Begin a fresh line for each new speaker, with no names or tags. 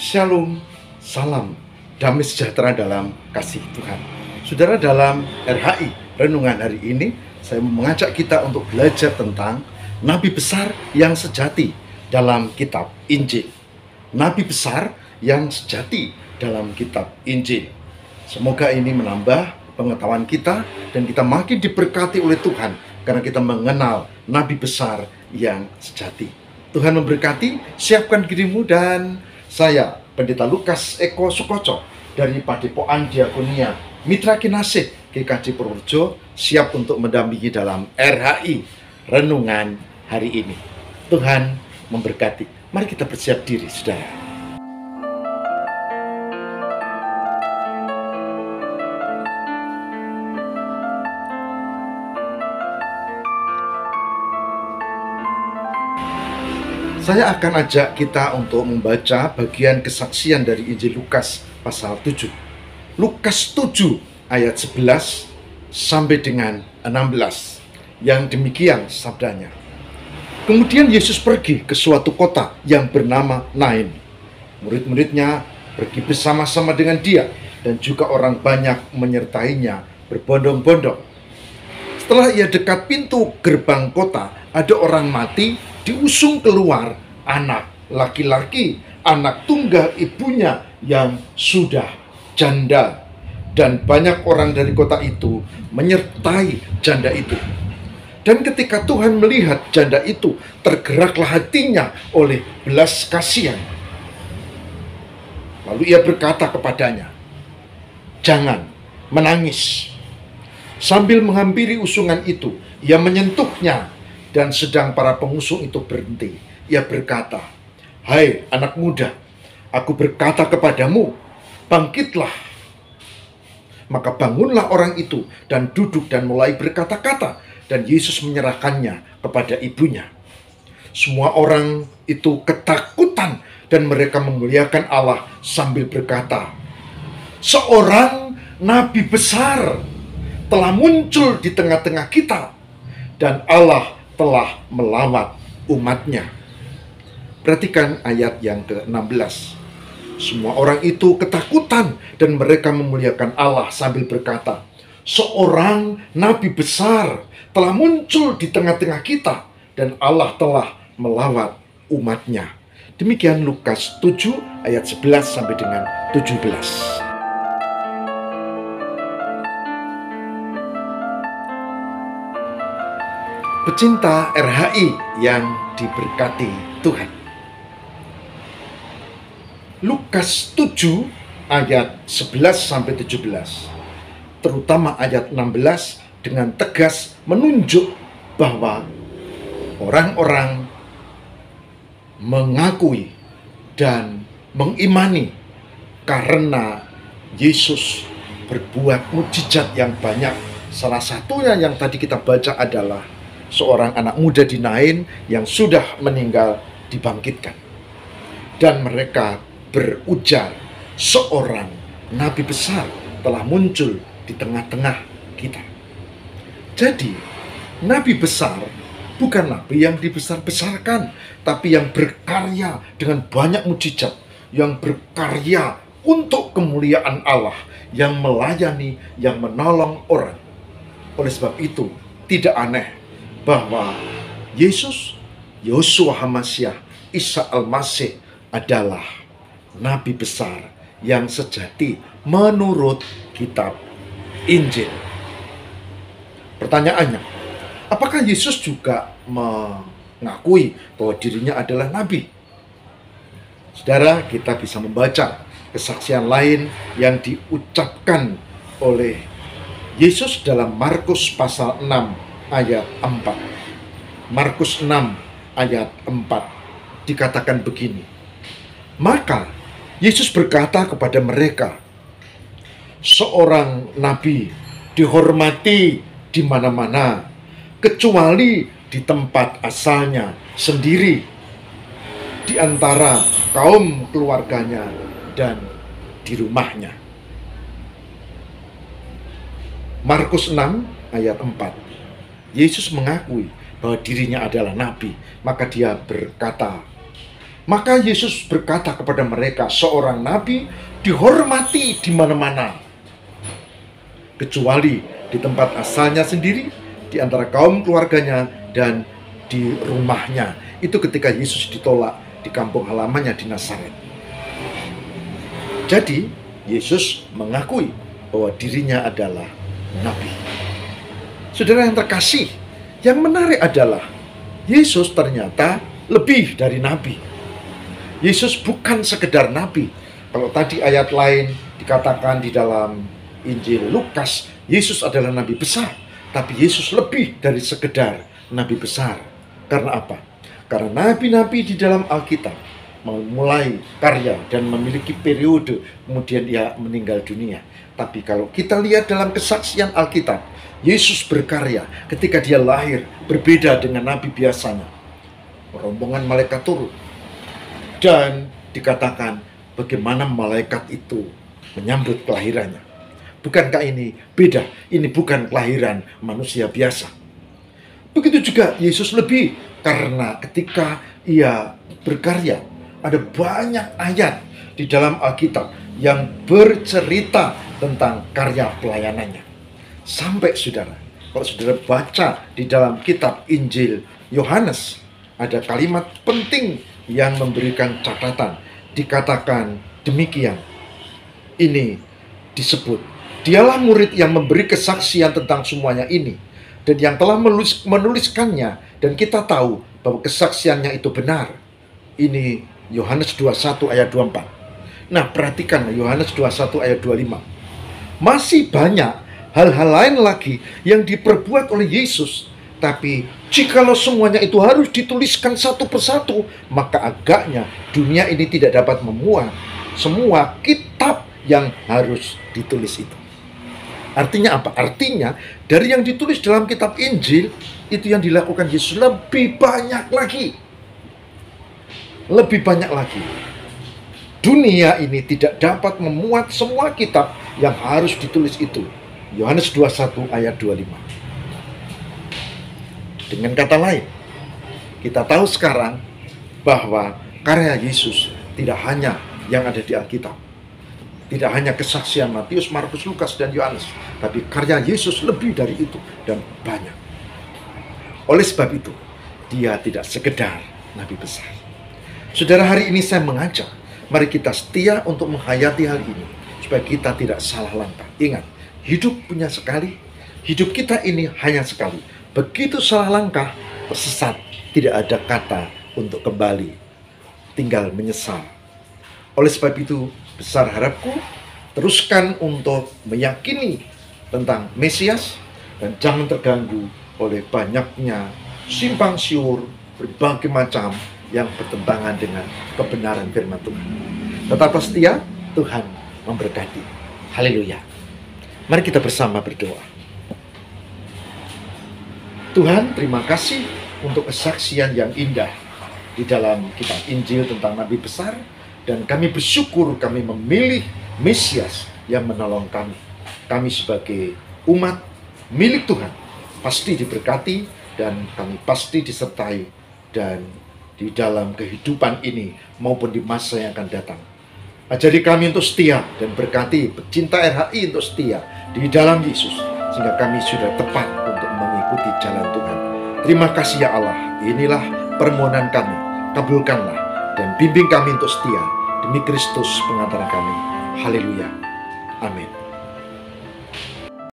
Shalom, salam, damai sejahtera dalam kasih Tuhan. Saudara, dalam RHI, Renungan hari ini, saya mengajak kita untuk belajar tentang Nabi besar yang sejati dalam kitab Injil. Nabi besar yang sejati dalam kitab Injil. Semoga ini menambah pengetahuan kita dan kita makin diberkati oleh Tuhan karena kita mengenal Nabi besar yang sejati. Tuhan memberkati, siapkan dirimu dan saya, Pendeta Lukas Eko Sukoco dari Padepokan Diakonia Mitra Kinasih GKJ Purworejo, siap untuk mendampingi dalam RHI Renungan hari ini. Tuhan memberkati. Mari kita bersiap diri, saudara. Saya akan ajak kita untuk membaca bagian kesaksian dari Injil Lukas pasal 7. Lukas 7 ayat 11 sampai dengan 16. Yang demikian sabdanya. Kemudian Yesus pergi ke suatu kota yang bernama Nain. Murid-muridnya pergi bersama-sama dengan dia dan juga orang banyak menyertainya berbondong-bondong. Setelah ia dekat pintu gerbang kota, ada orang mati diusung keluar, anak laki-laki, anak tunggal ibunya yang sudah janda. Dan banyak orang dari kota itu menyertai janda itu. Dan ketika Tuhan melihat janda itu, tergeraklah hatinya oleh belas kasihan. Lalu ia berkata kepadanya, "Jangan menangis." Sambil menghampiri usungan itu, ia menyentuhnya. Dan sedang para pengusung itu berhenti, ia berkata, "Hai anak muda, aku berkata kepadamu, bangkitlah." Maka bangunlah orang itu dan duduk dan mulai berkata-kata, dan Yesus menyerahkannya kepada ibunya. Semua orang itu ketakutan dan mereka memuliakan Allah sambil berkata, "Seorang nabi besar telah muncul di tengah-tengah kita, dan Allah telah melawat umatnya." Perhatikan ayat yang ke-16. Semua orang itu ketakutan dan mereka memuliakan Allah sambil berkata, "Seorang nabi besar telah muncul di tengah-tengah kita, dan Allah telah melawat umatnya." Demikian Lukas 7 ayat 11 sampai dengan 17. Pecinta RHI yang diberkati Tuhan. Lukas 7 ayat 11 sampai 17. Terutama ayat 16 dengan tegas menunjuk bahwa orang-orang mengakui dan mengimani karena Yesus berbuat mukjizat yang banyak. Salah satunya yang tadi kita baca adalah seorang anak muda di Nain yang sudah meninggal dibangkitkan. Dan mereka berujar, "Seorang nabi besar telah muncul di tengah-tengah kita." Jadi, nabi besar bukan nabi yang dibesar-besarkan, tapi yang berkarya dengan banyak mukjizat, yang berkarya untuk kemuliaan Allah, yang melayani, yang menolong orang. Oleh sebab itu, tidak aneh bahwa Yesus, Yeshua HaMashiach, Isa Al-Masih adalah nabi besar yang sejati menurut kitab Injil. Pertanyaannya, apakah Yesus juga mengakui bahwa dirinya adalah nabi? Saudara, kita bisa membaca kesaksian lain yang diucapkan oleh Yesus dalam Markus pasal 6 ayat 4. Markus 6 ayat 4 dikatakan begini. Maka Yesus berkata kepada mereka, "Seorang nabi dihormati di mana-mana, kecuali di tempat asalnya sendiri, di antara kaum keluarganya dan di rumahnya." Markus 6 ayat 4. Yesus mengakui bahwa dirinya adalah nabi, maka dia berkata, Maka Yesus berkata kepada mereka, seorang nabi dihormati di mana-mana, kecuali di tempat asalnya sendiri, di antara kaum keluarganya, dan di rumahnya. Itu ketika Yesus ditolak di kampung halamannya di Nazaret. Jadi, Yesus mengakui bahwa dirinya adalah nabi. Saudara yang terkasih, yang menarik adalah Yesus ternyata lebih dari nabi. Yesus bukan sekedar nabi. Kalau tadi ayat lain dikatakan di dalam Injil Lukas, Yesus adalah nabi besar. Tapi Yesus lebih dari sekedar nabi besar. Karena apa? Karena nabi-nabi di dalam Alkitab memulai karya dan memiliki periode kemudian dia meninggal dunia. Tapi kalau kita lihat dalam kesaksian Alkitab, Yesus berkarya ketika dia lahir, berbeda dengan nabi biasanya. Rombongan malaikat turun. Dan dikatakan bagaimana malaikat itu menyambut kelahirannya. Bukankah ini beda? Ini bukan kelahiran manusia biasa. Begitu juga Yesus lebih, karena ketika ia berkarya, ada banyak ayat di dalam Alkitab yang bercerita tentang karya pelayanannya. Sampai saudara, kalau saudara baca di dalam kitab Injil Yohanes, ada kalimat penting yang memberikan catatan. Dikatakan demikian. Ini disebut, dialah murid yang memberi kesaksian tentang semuanya ini, dan yang telah menuliskannya, dan kita tahu bahwa kesaksiannya itu benar. Ini Yohanes 21 ayat 24. Nah, perhatikan Yohanes 21 ayat 25. Masih banyak hal-hal lain lagi yang diperbuat oleh Yesus. Tapi jikalau semuanya itu harus dituliskan satu persatu, maka agaknya dunia ini tidak dapat memuat semua kitab yang harus ditulis itu. Artinya apa? Artinya dari yang ditulis dalam kitab Injil, itu yang dilakukan Yesus lebih banyak lagi. Lebih banyak lagi. Dunia ini tidak dapat memuat semua kitab yang harus ditulis itu. Yohanes 21 ayat 25. Dengan kata lain, kita tahu sekarang bahwa karya Yesus tidak hanya yang ada di Alkitab. Tidak hanya kesaksian Matius, Markus, Lukas, dan Yohanes. Tapi karya Yesus lebih dari itu dan banyak. Oleh sebab itu, dia tidak sekedar nabi besar. Saudara, hari ini saya mengajak, mari kita setia untuk menghayati hal ini, supaya kita tidak salah langkah. Ingat, hidup punya sekali, hidup kita ini hanya sekali. Begitu salah langkah, tersesat, tidak ada kata untuk kembali, tinggal menyesal. Oleh sebab itu, besar harapku, teruskan untuk meyakini tentang Mesias, dan jangan terganggu oleh banyaknya simpang siur berbagai macam yang bertentangan dengan kebenaran firman Tuhan. Tetaplah setia, Tuhan memberkati. Haleluya. Mari kita bersama berdoa. Tuhan, terima kasih untuk kesaksian yang indah di dalam kitab Injil tentang nabi besar, dan kami bersyukur kami memilih Mesias yang menolong kami. Kami sebagai umat milik Tuhan pasti diberkati, dan kami pasti disertai dan di dalam kehidupan ini maupun di masa yang akan datang. Ajari kami untuk setia dan berkati pecinta RHI untuk setia di dalam Yesus, sehingga kami sudah tepat untuk mengikuti jalan Tuhan. Terima kasih ya Allah. Inilah permohonan kami. Kabulkanlah dan bimbing kami untuk setia demi Kristus pengantara kami. Haleluya. Amin.